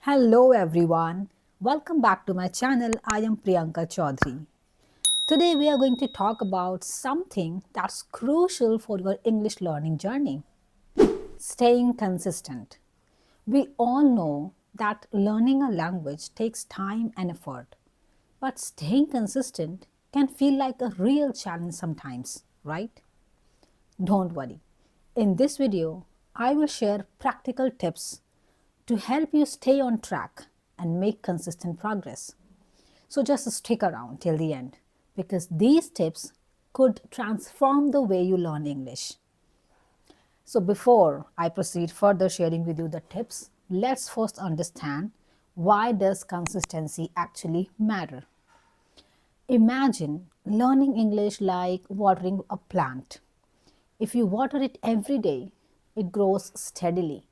Hello everyone, welcome back to my channel. I am Priyanka Chaudhary. Today we are going to talk about something that's crucial for your English learning journey, staying consistent. We all know that learning a language takes time and effort, but staying consistent can feel like a real challenge sometimes, right? Don't worry. In this video, I will share practical tips to help you stay on track and make consistent progress. So just stick around till the end because these tips could transform the way you learn English. So before I proceed further sharing with you the tips, let's first understand why does consistency actually matter. Imagine learning English like watering a plant. If you water it every day, it grows steadily.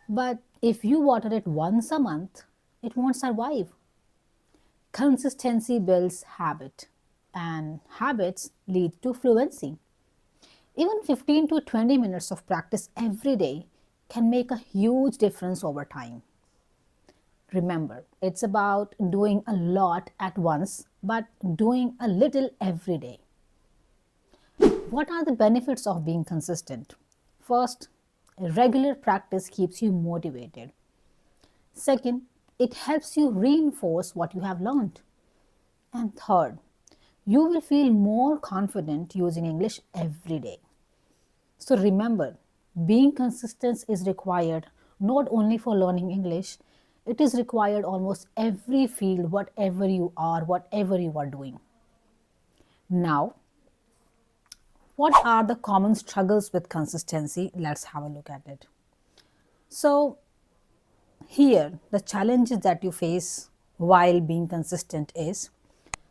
But if you water it once a month, it won't survive. Consistency builds habit, and habits lead to fluency. Even 15 to 20 minutes of practice every day can make a huge difference over time. Remember, it's about doing a lot at once, but doing a little every day. What are the benefits of being consistent? First, regular practice keeps you motivated. Second, it helps you reinforce what you have learned. And third, you will feel more confident using English every day. So remember, being consistent is required not only for learning English, it is required almost every field, whatever you are doing. Now, what are the common struggles with consistency? Let's have a look at it. So, here the challenges that you face while being consistent is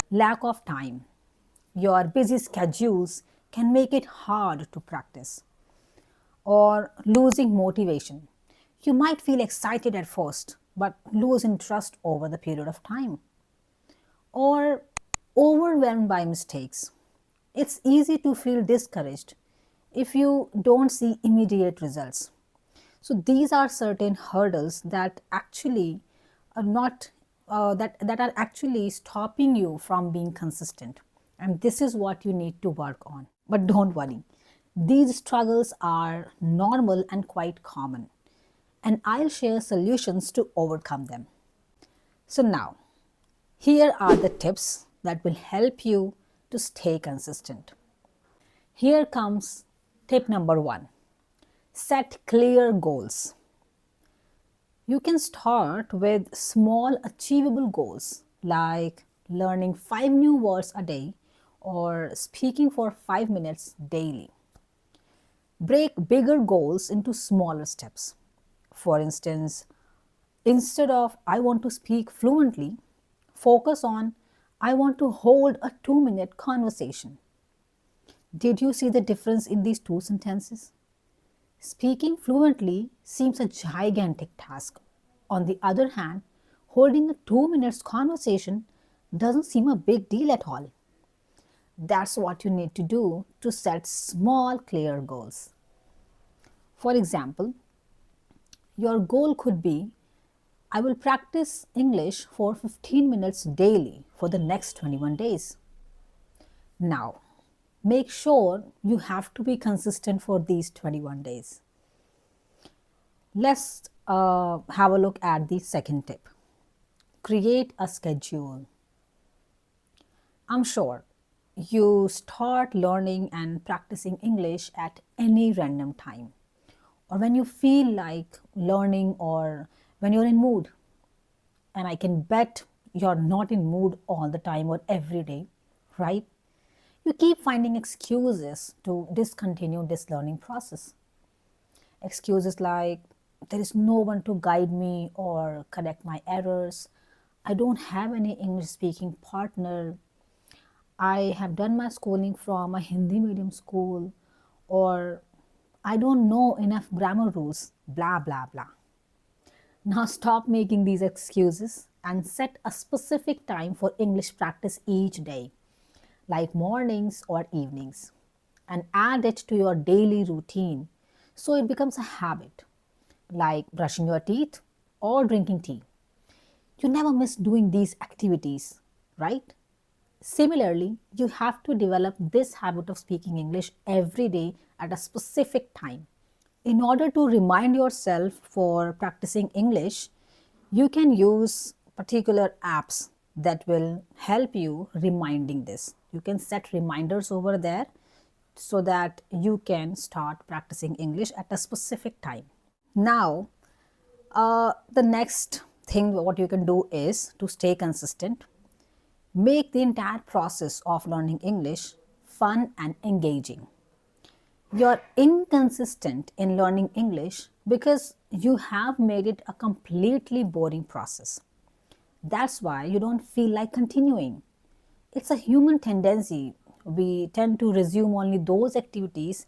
lack of time. Your busy schedules can make it hard to practice, or losing motivation. You might feel excited at first, but lose interest over the period of time, or overwhelmed by mistakes. It's easy to feel discouraged if you don't see immediate results. So these are certain hurdles that actually are not that are actually stopping you from being consistent, and this is what you need to work on. But don't worry, these struggles are normal and quite common, and I'll share solutions to overcome them. So now, here are the tips that will help you to stay consistent. Here comes tip number 1. Set clear goals. You can start with small achievable goals like learning 5 new words a day or speaking for 5 minutes daily. Break bigger goals into smaller steps. For instance, instead of I want to speak fluently, focus on I want to hold a 2-minute conversation. Did you see the difference in these two sentences? Speaking fluently seems a gigantic task. On the other hand, holding a 2 minutes conversation doesn't seem a big deal at all. That's what you need to do to set small, clear goals. For example, your goal could be I will practice English for 15 minutes daily for the next 21 days. Now, make sure you have to be consistent for these 21 days. Let's have a look at the second tip. Create a schedule. I'm sure you start learning and practicing English at any random time, or when you feel like learning, or when you're in mood. And I can bet you're not in mood all the time or every day, right? You keep finding excuses to discontinue this learning process. Excuses like there is no one to guide me or correct my errors. I don't have any English speaking partner. I have done my schooling from a Hindi medium school, or I don't know enough grammar rules, blah, blah, blah. Now stop making these excuses and set a specific time for English practice each day, like mornings or evenings, and add it to your daily routine so it becomes a habit, like brushing your teeth or drinking tea. You never miss doing these activities, right? Similarly, you have to develop this habit of speaking English every day at a specific time. In order to remind yourself for practicing English, you can use particular apps that will help you reminding this. You can set reminders over there so that you can start practicing English at a specific time. Now, the next thing what you can do is to stay consistent. Make the entire process of learning English fun and engaging. You're inconsistent in learning English because you have made it a completely boring process. That's why you don't feel like continuing. It's a human tendency. We tend to resume only those activities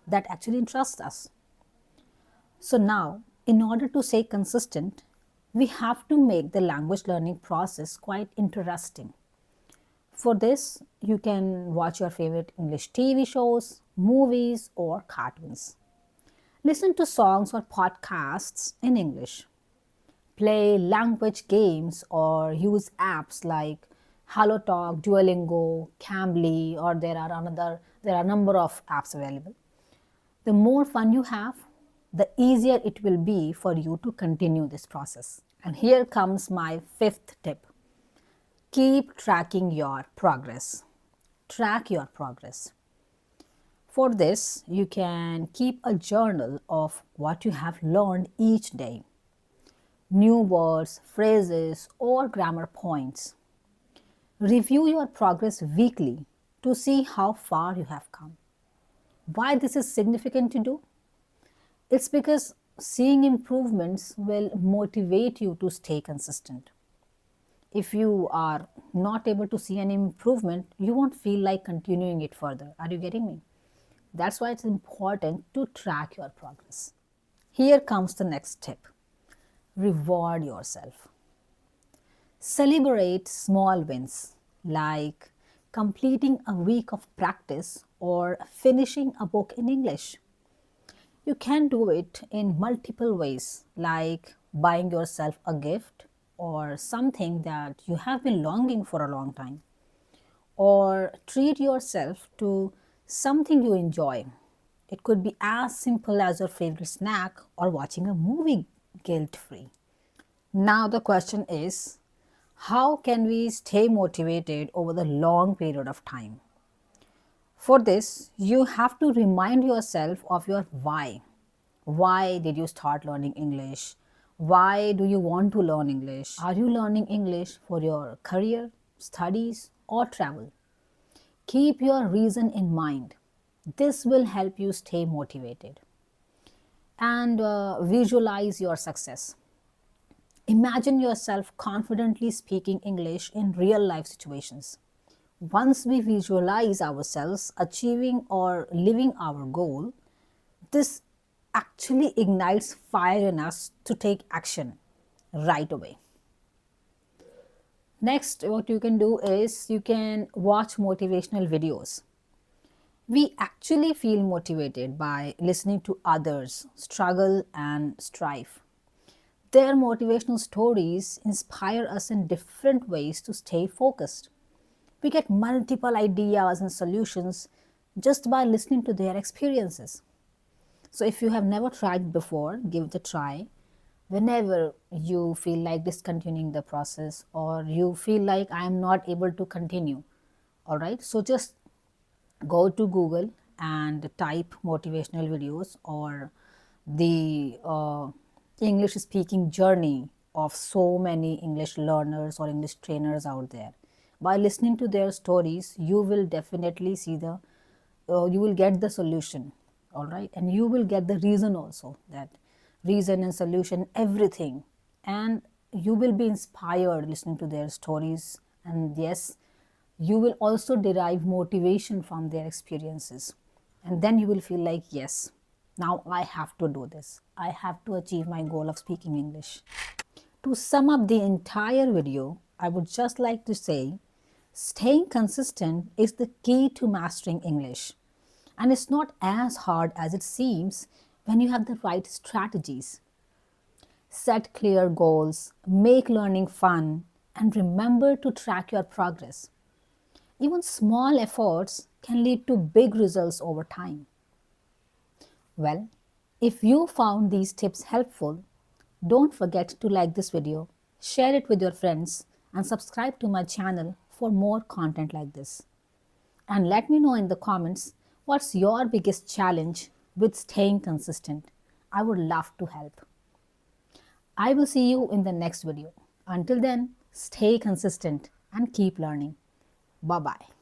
that actually interest us. So now, in order to stay consistent, we have to make the language learning process quite interesting. For this, you can watch your favorite English TV shows, movies, or cartoons. Listen to songs or podcasts in English. Play language games or use apps like HelloTalk, Duolingo, Cambly, or there are a number of apps available. The more fun you have, the easier it will be for you to continue this process. And here comes my fifth tip. Keep tracking your progress. Track your progress. For this, you can keep a journal of what you have learned each day. New words, phrases, or grammar points. Review your progress weekly to see how far you have come. Why this is significant to do? It's because seeing improvements will motivate you to stay consistent. If you are not able to see any improvement, you won't feel like continuing it further. Are you getting me? That's why it's important to track your progress. Here comes the next tip. Reward yourself. Celebrate small wins like completing a week of practice or finishing a book in English. You can do it in multiple ways, like buying yourself a gift or something that you have been longing for a long time, or treat yourself to something you enjoy. It could be as simple as your favorite snack or watching a movie guilt free. Now, the question is, how can we stay motivated over the long period of time? For this, you have to remind yourself of your why. Why did you start learning English? Why do you want to learn English? Are you learning English for your career, studies, or travel? Keep your reason in mind. This will help you stay motivated. And visualize your success. Imagine yourself confidently speaking English in real life situations. Once we visualize ourselves achieving or living our goal, this actually ignites fire in us to take action right away. Next, what you can do is you can watch motivational videos. We actually feel motivated by listening to others struggle and strive. Their motivational stories inspire us in different ways to stay focused. We get multiple ideas and solutions just by listening to their experiences. So, if you have never tried before, give it a try. Whenever you feel like discontinuing the process or you feel like I am not able to continue, all right, so just go to Google and type motivational videos or the English speaking journey of so many English learners or English trainers out there. By listening to their stories, you will definitely see you will get the solution, all right, and you will get the reason also, that reason and solution, everything, and you will be inspired listening to their stories, and yes, you will also derive motivation from their experiences, and then you will feel like, yes, now I have to do this, I have to achieve my goal of speaking English. To sum up the entire video, I would just like to say staying consistent is the key to mastering English, and it's not as hard as it seems when you have the right strategies. Set clear goals, make learning fun, and remember to track your progress. Even small efforts can lead to big results over time. Well, if you found these tips helpful, don't forget to like this video, share it with your friends, and subscribe to my channel for more content like this. And let me know in the comments what's your biggest challenge with staying consistent. I would love to help. I will see you in the next video. Until then, stay consistent and keep learning. Bye bye.